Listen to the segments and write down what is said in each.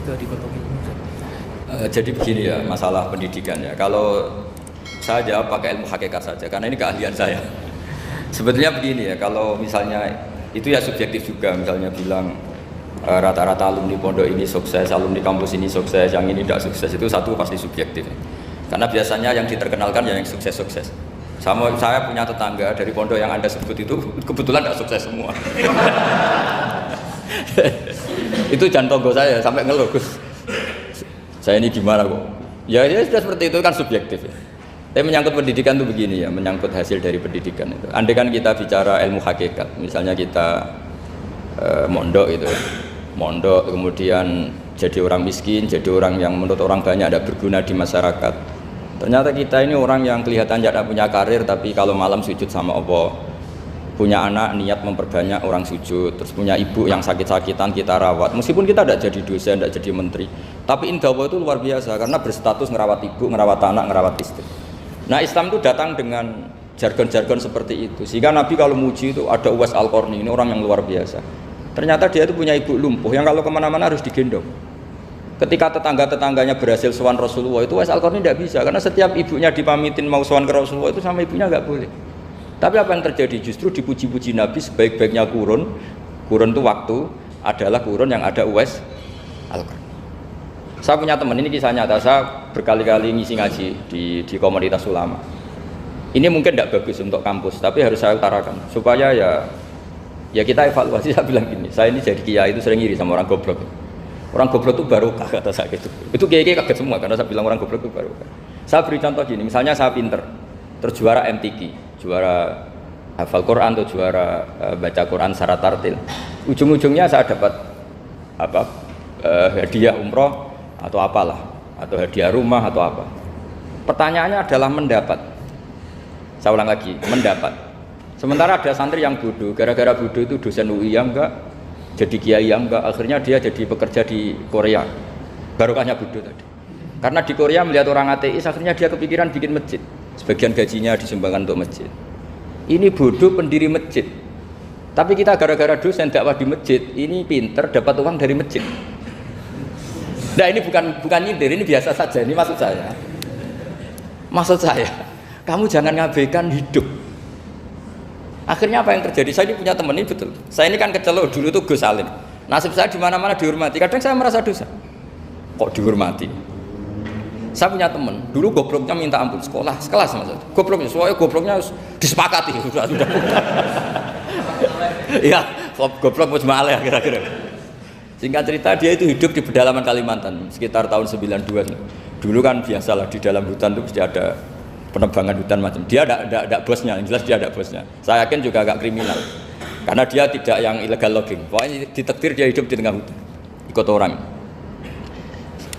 ke dikotomi ini? Jadi begini ya masalah pendidikan ya. Kalau saya jawab pakai ilmu hakikat saja karena ini keahlian saya. Sebetulnya begini ya, kalau misalnya itu ya subjektif juga, misalnya bilang rata-rata alumni pondok ini sukses, alumni kampus ini sukses, yang ini tidak sukses, itu satu pasti subjektif. Karena biasanya yang diterkenalkan ya yang sukses-sukses. Saya punya tetangga dari pondok yang Anda sebut itu kebetulan tidak sukses semua. Itu jantung saya sampai ngeluh, Gus. Saya ini gimana kok? Ya sudah seperti itu kan subjektif ya. Tapi menyangkut pendidikan itu begini ya, menyangkut hasil dari pendidikan itu. Andai kan kita bicara ilmu hakikat, misalnya kita mondok itu, mondok kemudian jadi orang miskin, jadi orang yang menurut orang banyak ada berguna di masyarakat. Ternyata kita ini orang yang kelihatan tidak punya karir, tapi kalau malam sujud sama Allah, punya anak niat memperbanyak orang sujud, terus punya ibu yang sakit-sakitan kita rawat. Meskipun kita tidak jadi dosen, tidak jadi menteri, tapi indah Allah itu luar biasa karena berstatus ngerawat ibu, ngerawat anak, ngerawat istri. Nah Islam itu datang dengan jargon-jargon seperti itu, sehingga Nabi kalau muji itu ada Uwais Al-Qarni, ini orang yang luar biasa. Ternyata dia itu punya ibu lumpuh yang kalau kemana-mana harus digendong. Ketika tetangga-tetangganya berhasil sowan Rasulullah itu Uwais Al-Qarni tidak bisa, karena setiap ibunya dipamitin mau sowan ke Rasulullah itu sama ibunya nggak boleh. Tapi apa yang terjadi? Justru dipuji-puji Nabi sebaik-baiknya kurun itu waktu adalah kurun yang ada Uwais Al-Qarni. Saya punya teman, ini kisah nyata, saya berkali-kali ngisi ngaji di komunitas ulama. Ini mungkin tidak bagus untuk kampus, tapi harus saya utarakan supaya ya kita evaluasi. Saya bilang gini, saya ini jadi kiai itu sering iri sama orang goblok. Orang goblok itu barokah kata saya gitu. Itu kiai kaget semua karena saya bilang orang goblok itu barokah. Saya beri contoh gini, misalnya saya pinter, terus juara MTQ, juara hafal Quran atau juara baca Quran secara tartil. Ujung-ujungnya saya dapat hadiah umroh atau apalah, atau hadiah rumah atau apa. Pertanyaannya adalah mendapat. Saya ulang lagi, mendapat. Sementara ada santri yang bodoh, gara-gara bodoh itu dosen UI yang enggak, jadi kiai yang enggak, akhirnya dia jadi pekerja di Korea. Barokahnya bodoh tadi. Karena di Korea melihat orang ateis, akhirnya dia kepikiran bikin masjid. Sebagian gajinya disumbangkan untuk masjid. Ini bodoh pendiri masjid. Tapi kita gara-gara dosen dakwah di masjid, ini pinter dapat uang dari masjid. Nah ini bukan nyindir, ini biasa saja. Ini maksud saya, kamu jangan ngabaikan hidup. Akhirnya apa yang terjadi? Saya ini punya teman ini betul. Saya ini kan kecelok dulu tuh Gus Salim. Nasib saya di mana-mana dihormati. Kadang saya merasa dosa. Kok dihormati? Saya punya teman, dulu gobloknya minta ampun sekolah, sekelas maksud. Gobloknya, soalnya gobloknya disepakati sudah. Iya, goblok mujmalah kira-kira. Singkat cerita dia itu hidup di pedalaman Kalimantan sekitar tahun 92. Dulu kan biasalah di dalam hutan itu mesti ada penebangan hutan macam. Dia ada bosnya, yang jelas dia ada bosnya. Saya yakin juga agak kriminal. Karena dia tidak yang illegal logging. Pokoknya ditakdir dia hidup di tengah hutan. Ikut orang.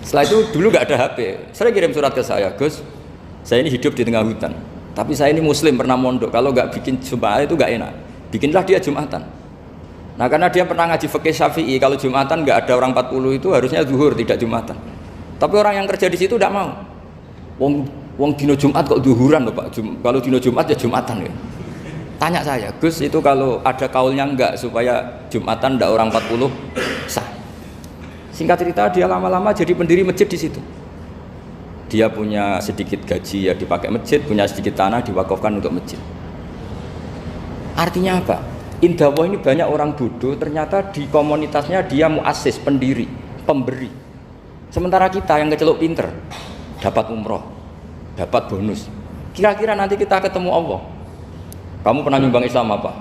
Setelah itu dulu nggak ada HP. Saya kirim surat ke saya, Gus, saya ini hidup di tengah hutan. Tapi saya ini muslim pernah mondok. Kalau nggak bikin Jumat itu nggak enak. Bikinlah dia Jumatan. Nah karena dia pernah ngaji fikih Syafi'i, kalau Jumatan nggak ada orang 40 itu harusnya zuhur tidak Jumatan. Tapi orang yang kerja di situ tidak mau. Wong dino Jumat kok zuhuran loh Pak. Kalau dino Jumat ya Jumatan ya. Tanya saya, Gus itu kalau ada kaulnya enggak supaya Jumatan ndak orang 40 sah. Singkat cerita dia lama-lama jadi pendiri masjid di situ. Dia punya sedikit gaji ya dipakai masjid, punya sedikit tanah diwakafkan untuk masjid. Artinya apa? Indah Allah ini banyak orang bodoh, ternyata di komunitasnya dia muassis, pendiri, pemberi. Sementara kita yang kecelok pinter, dapat umroh, dapat bonus. Kira-kira nanti kita ketemu Allah, kamu pernah nyumbang Islam apa?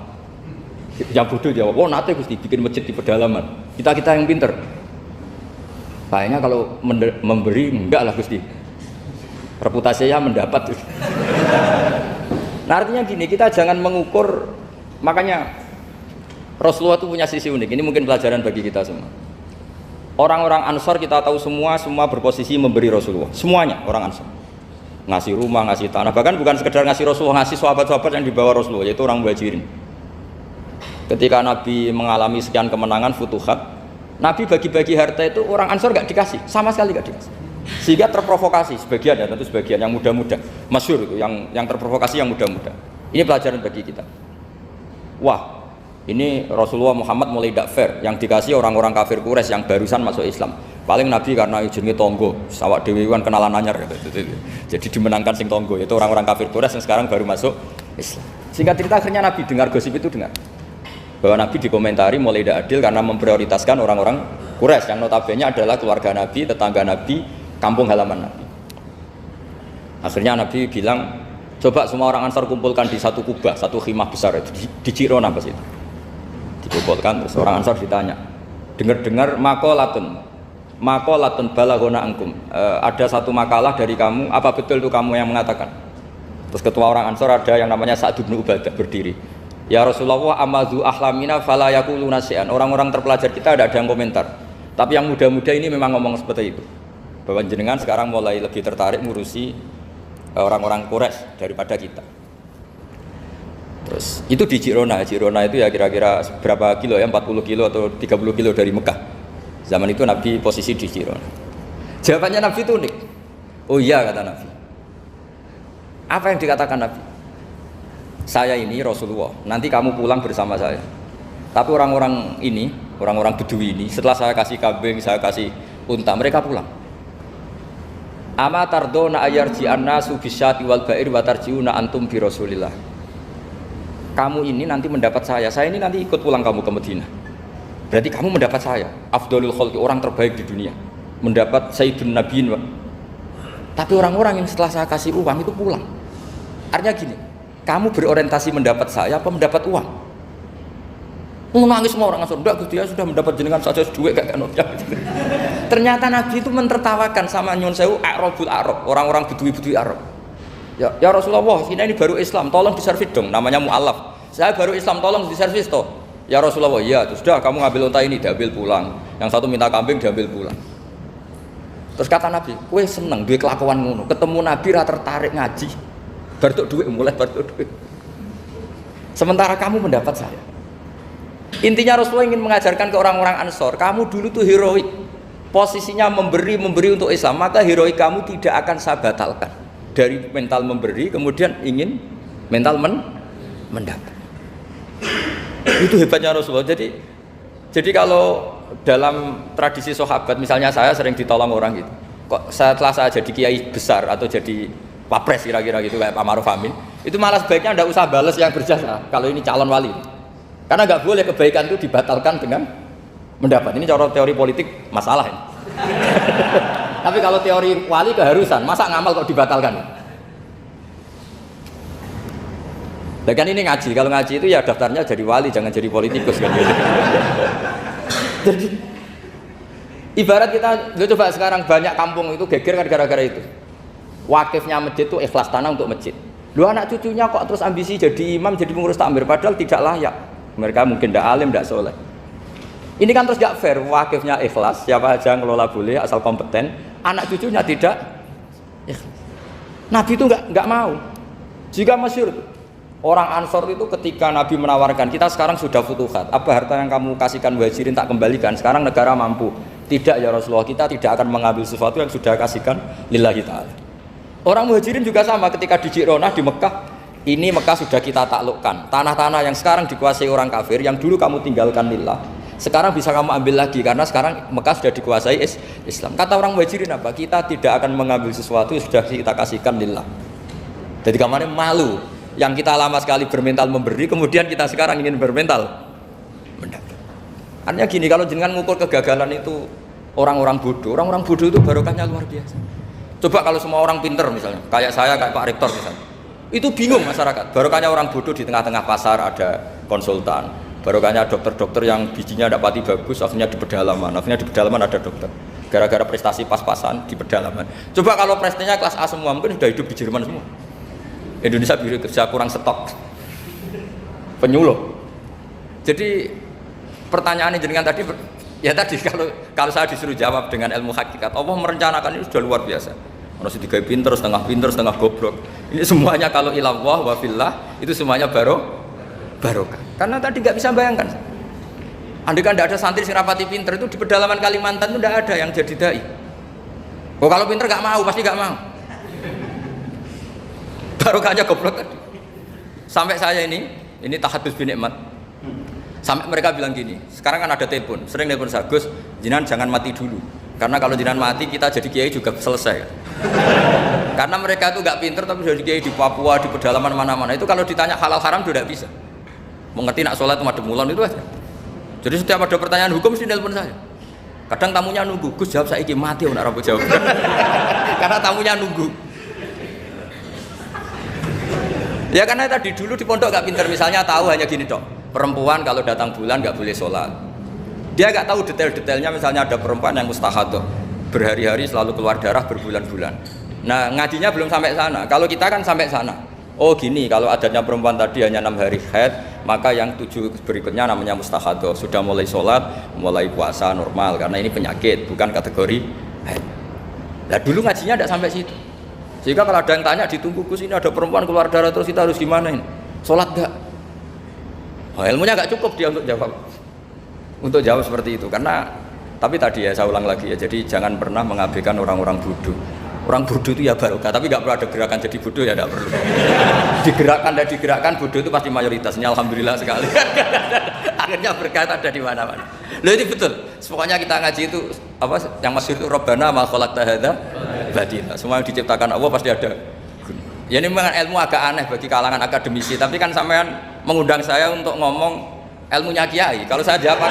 Yang bodoh jawab, oh nanti Gusti bikin masjid di pedalaman. Kita yang pinter. Kayaknya kalau memberi enggak lah Gusti. Reputasinya mendapat. Nah artinya gini, kita jangan mengukur, makanya Rasulullah itu punya sisi unik. Ini mungkin pelajaran bagi kita semua. Orang-orang Ansor kita tahu semua berposisi memberi Rasulullah. Semuanya orang Ansor. Ngasih rumah, ngasih tanah. Bahkan bukan sekedar ngasih Rasulullah, ngasih sahabat-sahabat yang dibawa Rasulullah, yaitu orang Muhajirin. Ketika Nabi mengalami sekian kemenangan, futuhat, Nabi bagi-bagi harta itu orang Ansor nggak dikasih, sama sekali nggak dikasih. Sehingga terprovokasi sebagian, dan tentu sebagian yang muda-muda, masyhur itu, yang terprovokasi yang muda-muda. Ini pelajaran bagi kita. Wah, ini Rasulullah Muhammad mulai tidak fair, yang dikasih orang-orang kafir Quraisy yang barusan masuk Islam. Paling Nabi karena jenenge tonggo, sawak dhewe kan kenalan anyar gitu. Jadi dimenangkan sing tonggo, itu orang-orang kafir Quraisy yang sekarang baru masuk Islam. Singkat cerita akhirnya Nabi dengar gosip itu bahwa Nabi dikomentari mulai tidak adil karena memprioritaskan orang-orang Quraisy yang notabene adalah keluarga Nabi, tetangga Nabi, kampung halaman Nabi. Akhirnya Nabi bilang, coba semua orang Ansar kumpulkan di satu kubah, satu khimah besar itu di Jirona pas itu. Dikumpulkan terus orang Ansar ditanya, dengar-dengar maqalatun balaghona angkum, ada satu makalah dari kamu, apa betul itu kamu yang mengatakan? Terus ketua orang Ansor ada yang namanya Sa'd bin Ubadah berdiri, ya Rasulullah amadzu ahlamina fala yaquluna syai'an. Orang-orang terpelajar kita ada yang komentar, tapi yang muda-muda ini memang ngomong seperti itu, bahwa jenengan sekarang mulai lebih tertarik ngurusi orang-orang Quraisy daripada kita. Terus itu di Jirona itu ya kira-kira berapa kilo ya, 40 kilo atau 30 kilo dari Mekah. Zaman itu Nabi posisi di Jirona. Jawabannya Nabi itu unik. Oh iya, kata Nabi. Apa yang dikatakan Nabi? Saya ini Rasulullah, nanti kamu pulang bersama saya. Tapi orang-orang ini, orang-orang Bedui ini, setelah saya kasih kambing, saya kasih unta, mereka pulang. Ama tardona ayarji annasu bisyati wal ba'ir wa tarjiuna antum bi Rasulillah. Kamu ini nanti mendapat saya ini nanti ikut pulang kamu ke Madinah. Berarti kamu mendapat saya, afdalul khalqi, orang terbaik di dunia, mendapat sayyidun nabiyyin. Tapi orang-orang yang setelah saya kasih uang itu pulang. Artinya gini, kamu berorientasi mendapat saya apa mendapat uang? Nangis semua orang Ansor, enggak Gusti, ya sudah mendapat jenengan saja duit gak kan. Ternyata Nabi itu mentertawakan sama nyun sewu Arabul Arab, orang-orang Bedui Arab. Ya Rasulullah, ini baru Islam, tolong diservis dong, namanya mu'alaf. Saya baru Islam, tolong diservis toh. Ya Rasulullah, ya sudah kamu ngambil unta ini, diambil pulang. Yang satu minta kambing, diambil pulang. Terus kata Nabi, kowe seneng duwe kelakuan ngono, ketemu Nabi ra tertarik ngaji. Bar tuk duit mulai bar tuk duit. Sementara kamu mendapat saya. Intinya Rasulullah ingin mengajarkan ke orang-orang Ansor, kamu dulu tuh heroik. Posisinya memberi untuk Islam, maka heroik kamu tidak akan saya batalkan. Dari mental memberi kemudian ingin mental mendapat. Itu hebatnya Rasulullah. Jadi kalau dalam tradisi sahabat, misalnya saya sering ditolong orang gitu, kok setelah saya jadi kiai besar atau jadi wapres kira-kira gitu kayak Pak Maruf Amin, itu malah sebaiknya tidak usah balas yang berjasa kalau ini calon wali, karena nggak boleh kebaikan itu dibatalkan dengan mendapat. Ini cara teori politik masalah ini. Tapi kalau teori wali keharusan, masa ngamal kok dibatalkan? Nah kan ini ngaji, kalau ngaji itu ya daftarnya jadi wali, jangan jadi politikus kan gitu. Jadi ibarat kita coba sekarang banyak kampung itu geger kan gara-gara itu. Wakifnya masjid itu ikhlas tanah untuk masjid. Lu anak cucunya kok terus ambisi jadi imam, jadi pengurus takmir, padahal tidak layak. Mereka mungkin tidak alim, tidak soleh. Ini kan terus gak fair, wakifnya ikhlas, siapa aja ngelola boleh asal kompeten, anak cucunya tidak ikhlas. Nabi itu nggak mau. Jika masyhur orang Ansor itu ketika Nabi menawarkan, kita sekarang sudah futuhat, apa harta yang kamu kasihkan muhajirin tak kembalikan, sekarang negara mampu. Tidak ya Rasulullah, kita tidak akan mengambil sesuatu yang sudah kasihkan lillahi ta'ala. Orang muhajirin juga sama, ketika di Jirona di Mekah, ini Mekah sudah kita taklukkan, tanah-tanah yang sekarang dikuasai orang kafir, yang dulu kamu tinggalkan lillah, sekarang bisa kamu ambil lagi, karena sekarang Mekah sudah dikuasai Islam. Kata orang muhajirin apa? Kita tidak akan mengambil sesuatu yang sudah kita kasihkan lillah. Jadi kemarin malu, yang kita lama sekali bermental memberi, kemudian kita sekarang ingin bermental mendapat. Artinya gini, kalau jenengan mengukur kegagalan itu orang-orang bodoh itu barokahnya luar biasa. Coba kalau semua orang pinter misalnya, kayak saya, kayak Pak Rektor misalnya, itu bingung masyarakat. Barokahnya orang bodoh di tengah-tengah pasar ada konsultan, barokahnya dokter-dokter yang bijinya tidak pati bagus, akhirnya di pedalaman ada dokter. Gara-gara prestasi pas-pasan di pedalaman. Coba kalau prestasinya kelas A semua, mungkin sudah hidup di Jerman semua. Indonesia bisa kurang stok penyuluh. Jadi pertanyaan jenengan tadi, ya tadi kalau saya disuruh jawab dengan ilmu hakikat, Allah merencanakan ini sudah luar biasa. Harus digawe pinter, setengah goblok. Ini semuanya kalau ilallah wa fillah itu semuanya barokah. Karena tadi nggak bisa bayangkan. Andai kan tidak ada santri sing rapati pinter, itu di pedalaman Kalimantan itu tidak ada yang jadi dai. Oh kalau pinter nggak mau, pasti nggak mau. Barokahnya goblok tadi. Sampai saya ini tahadus bin nikmat. Sampai mereka bilang gini, sekarang kan ada telepon, sering telepon saya, Gus, jenengan jangan mati dulu. Karena kalau jenengan mati kita jadi kiai juga selesai. Karena mereka itu nggak pinter tapi jadi kiai di Papua, di pedalaman mana-mana itu kalau ditanya halal haram sudah tidak bisa. Mengerti nak sholat madhep mulon itu aja. Jadi setiap ada pertanyaan hukum sih nelpon saya. Kadang tamunya nunggu, Gus jawab saiki mati ora rapo jawab. Karena tamunya nunggu. Ya karena tadi dulu di pondok nggak pinter, misalnya tahu hanya gini dok. Perempuan kalau datang bulan nggak boleh sholat. Dia nggak tahu detail-detailnya, misalnya ada perempuan yang mustahadah, berhari-hari selalu keluar darah berbulan-bulan. Nah ngajinya belum sampai sana. Kalau kita kan sampai sana. Oh gini, kalau adanya perempuan tadi hanya 6 hari haid, maka yang 7 berikutnya namanya mustahadah. Sudah mulai sholat, mulai puasa normal karena ini penyakit, bukan kategori haid. Nah dulu ngajinya tidak sampai situ. Sehingga kalau ada yang tanya ditunggu Gus ini ada perempuan keluar darah terus kita harus gimana ini? Sholat enggak? Oh, ilmunya nggak cukup dia untuk jawab seperti itu karena tapi tadi ya saya ulang lagi ya, jadi jangan pernah mengabaikan orang-orang bodoh. Orang bodoh itu ya barokah, tapi nggak perlu ada gerakan jadi bodoh ya, tidak perlu. Digerakkan dan digerakkan bodoh itu pasti mayoritasnya, alhamdulillah sekali. Akhirnya berkah ada di mana-mana. Loh ini betul. Pokoknya kita ngaji itu apa yang masyhur itu Rabbana ma khalaqta hadza batila. Semua yang diciptakan Allah pasti ada. Ya ini memang ilmu agak aneh bagi kalangan akademisi, tapi kan sampean mengundang saya untuk ngomong ilmunya kiai. Kalau saya jawab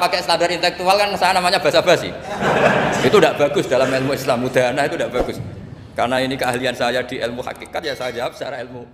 pakai standar intelektual kan saya namanya basa-basi. Itu tidak bagus dalam ilmu Islam, mudahana itu tidak bagus. Karena ini keahlian saya di ilmu hakikat ya saya jawab secara ilmu